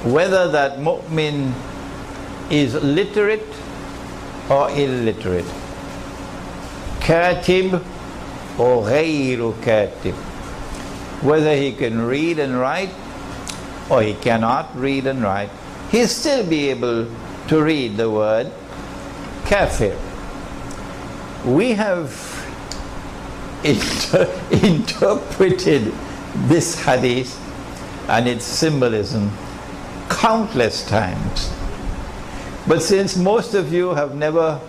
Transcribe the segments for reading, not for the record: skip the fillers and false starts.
whether that mu'min is literate or illiterate, katib or ghayru katib, whether he can read and write or he cannot read and write, he'll still be able to read the word kafir. We have interpreted this hadith and its symbolism countless times. But since most of you have never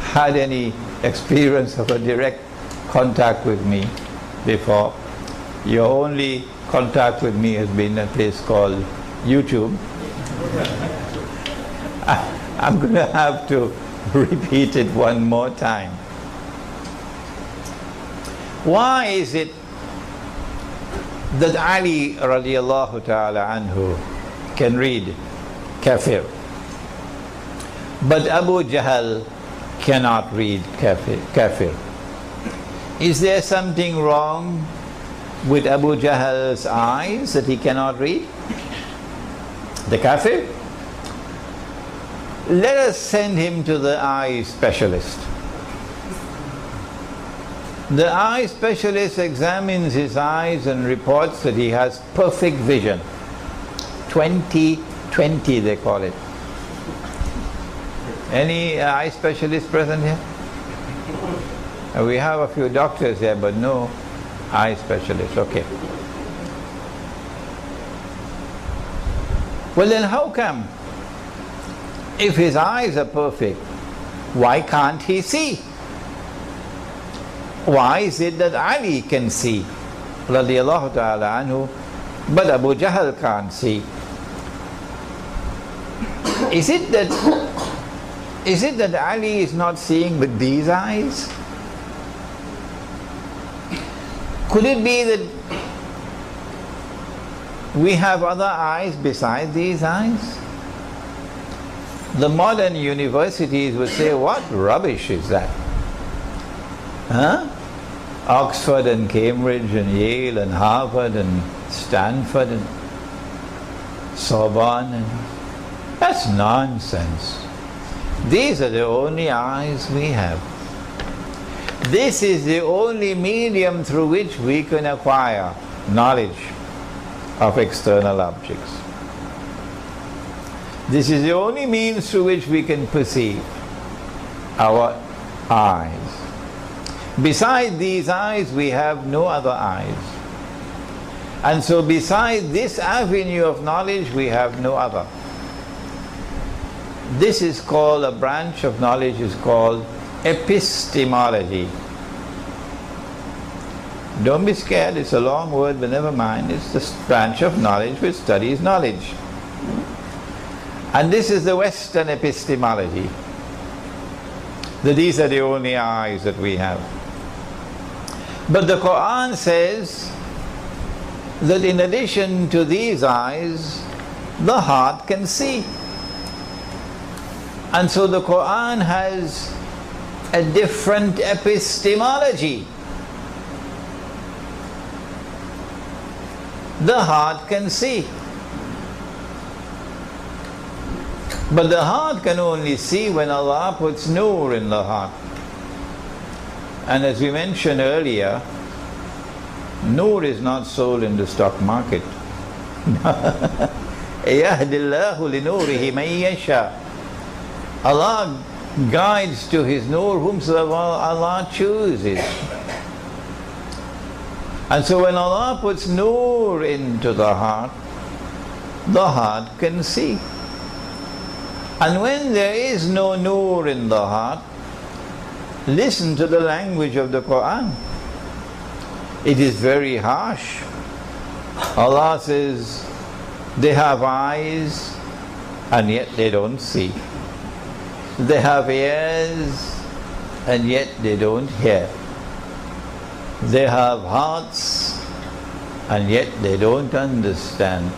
had any experience of a direct contact with me before, your only contact with me has been a place called YouTube, I'm going to have to repeat it one more time. Why is it that Ali radiallahu ta'ala anhu can read kafir, but Abu Jahl cannot read kafir? Is there something wrong with Abu Jahl's eyes that he cannot read? The kafir? Let us send him to the eye specialist. The eye specialist examines his eyes and reports that he has perfect vision. 20/20 they call it. Any eye specialist present here? We have a few doctors here, but no eye specialist. Okay. Well then, how come, if his eyes are perfect, why can't he see? Why is it that Ali can see, radiallahu ta'ala anhu, but Abu Jahl can't see? Is it that Ali is not seeing with these eyes? Could it be that we have other eyes besides these eyes? The modern universities would say, what rubbish is that? Huh? Oxford and Cambridge and Yale and Harvard and Stanford and Sorbonne, and that's nonsense. These are the only eyes we have. This is the only medium through which we can acquire knowledge of external objects. This is the only means through which we can perceive, our eyes. Besides these eyes, we have no other eyes. And so besides this avenue of knowledge, we have no other. This is called, a branch of knowledge is called epistemology. Don't be scared, it's a long word, but never mind. It's the branch of knowledge which studies knowledge. And this is the Western epistemology. That these are the only eyes that we have. But the Quran says that in addition to these eyes, the heart can see. And so the Quran has a different epistemology. The heart can see. But the heart can only see when Allah puts nur in the heart. And as we mentioned earlier, nur is not sold in the stock market. يَهْدِ اللَّهُ لِنُورِهِ مَن يَشَاءُ. Allah guides to His nur whomsoever Allah chooses. And so when Allah puts nur into the heart can see. And when there is no nur in the heart, listen to the language of the Quran. It is very harsh. Allah says, they have eyes and yet they don't see. They have ears and yet they don't hear. They have hearts and yet they don't understand.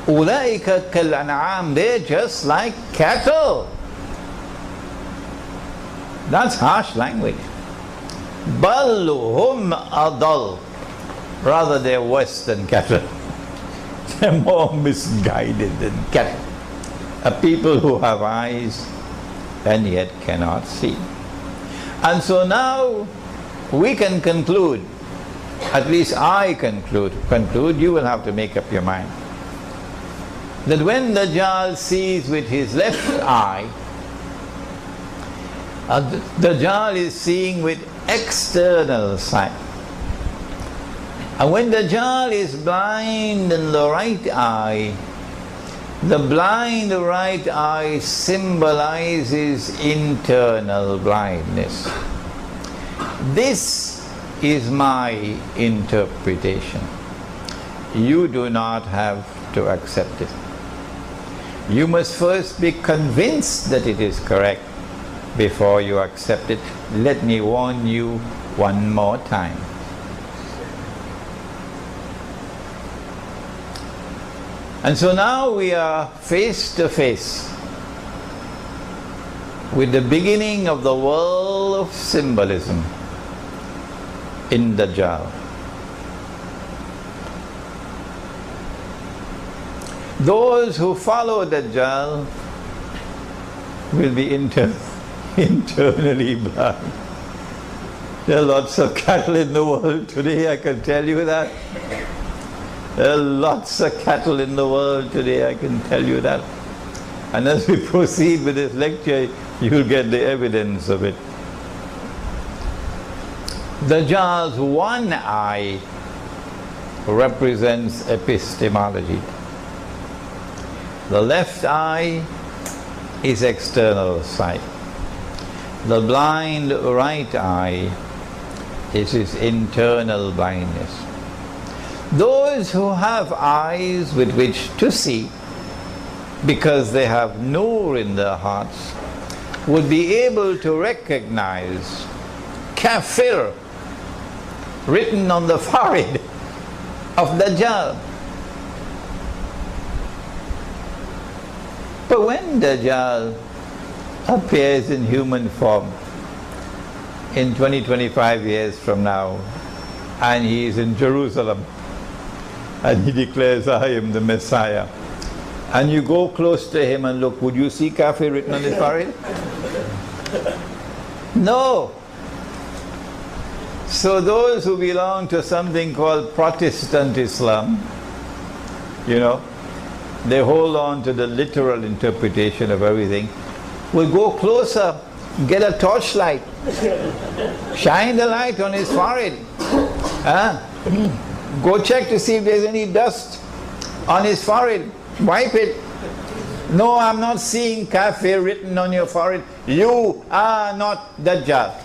أُولَئِكَ كَالْأَنْعَامِ. They're just like cattle. That's harsh language. بَلْ هُمْ أَضَلُّ. Rather, they're worse than cattle. they're more misguided than correct. A people who have eyes and yet cannot see. And so now we can conclude, at least I conclude, you will have to make up your mind, that when the Dajjal sees with his left eye, the Dajjal is seeing with external sight. And when the Dajjal is blind in the right eye, the blind right eye symbolizes internal blindness. This is my interpretation. You do not have to accept it. You must first be convinced that it is correct before you accept it. Let me warn you one more time. And so now we are face to face with the beginning of the world of symbolism in Dajjal. Those who follow Dajjal will be internally blind. There are lots of cattle in the world today, I can tell you that. There are lots of cattle in the world today, I can tell you that. And as we proceed with this lecture, you'll get the evidence of it. Dajjal's one eye represents epistemology. The left eye is external sight. The blind right eye is his internal blindness. Those who have eyes with which to see, because they have nur in their hearts, would be able to recognize Kafir written on the forehead of Dajjal. But when Dajjal appears in human form in 20-25 years from now, and he is in Jerusalem, and he declares, I am the Messiah, and you go close to him and look, would you see Kafir written on his forehead? No. So those who belong to something called Protestant Islam, you know, they hold on to the literal interpretation of everything, will go closer, get a torchlight, shine the light on his forehead. Go check to see if there's any dust on his forehead. Wipe it. No, I'm not seeing Kafir written on your forehead. You are not Dajjal.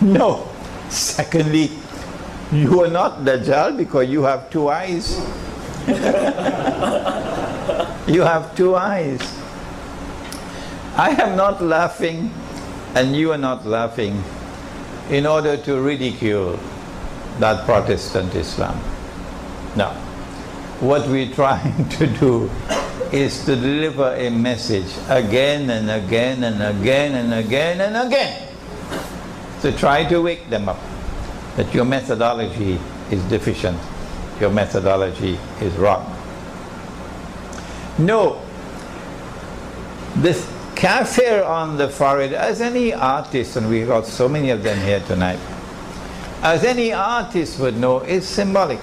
No. Secondly, you are not Dajjal because you have two eyes. You have two eyes. I am not laughing and you are not laughing in order to ridicule that Protestant Islam. No. What we're trying to do is to deliver a message again and again and again and again and again, to try to wake them up that your methodology is deficient, your methodology is wrong. No. This Kafir on the forehead, as any artist, and we've got so many of them here tonight, as any artist would know, is symbolic.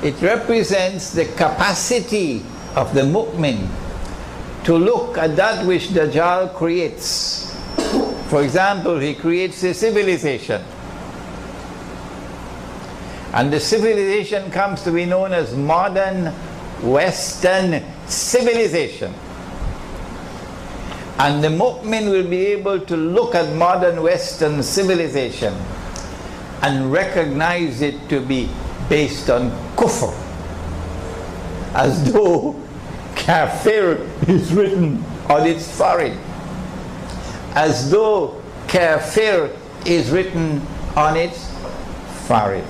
It represents the capacity of the mu'min to look at that which Dajjal creates. For example, he creates a civilization. And the civilization comes to be known as modern Western civilization. And the mu'min will be able to look at modern Western civilization and recognize it to be based on kufr, as though Kafir is written on its forehead, as though Kafir is written on its forehead.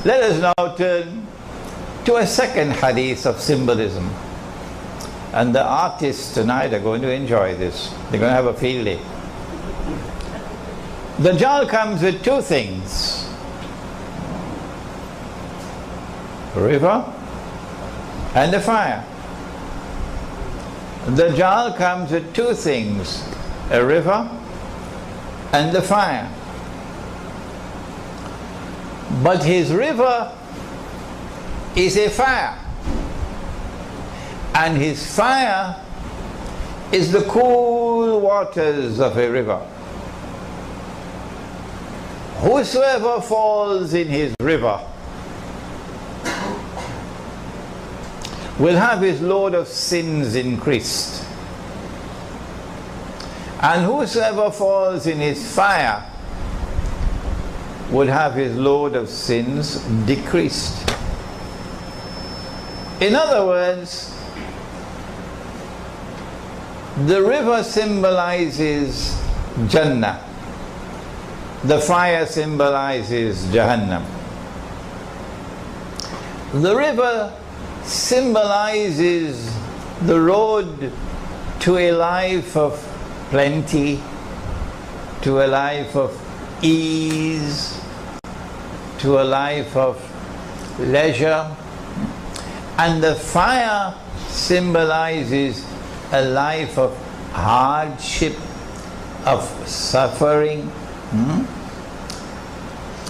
Let us now turn to a second hadith of symbolism. And the artists tonight are going to enjoy this. They're going to have a field day. Dajjal comes with two things. river and the fire. The Dajjal comes with two things, a river and the fire. But his river is a fire, and his fire is the cool waters of a river. Whosoever falls in his river will have his load of sins increased, and whosoever falls in his fire would have his load of sins decreased. In other words, the river symbolizes Jannah, the fire symbolizes Jahannam. The river symbolizes the road to a life of plenty, to a life of ease, to a life of leisure, and the fire symbolizes a life of hardship, of suffering.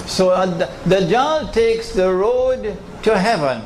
So the Dajjal takes the road to heaven,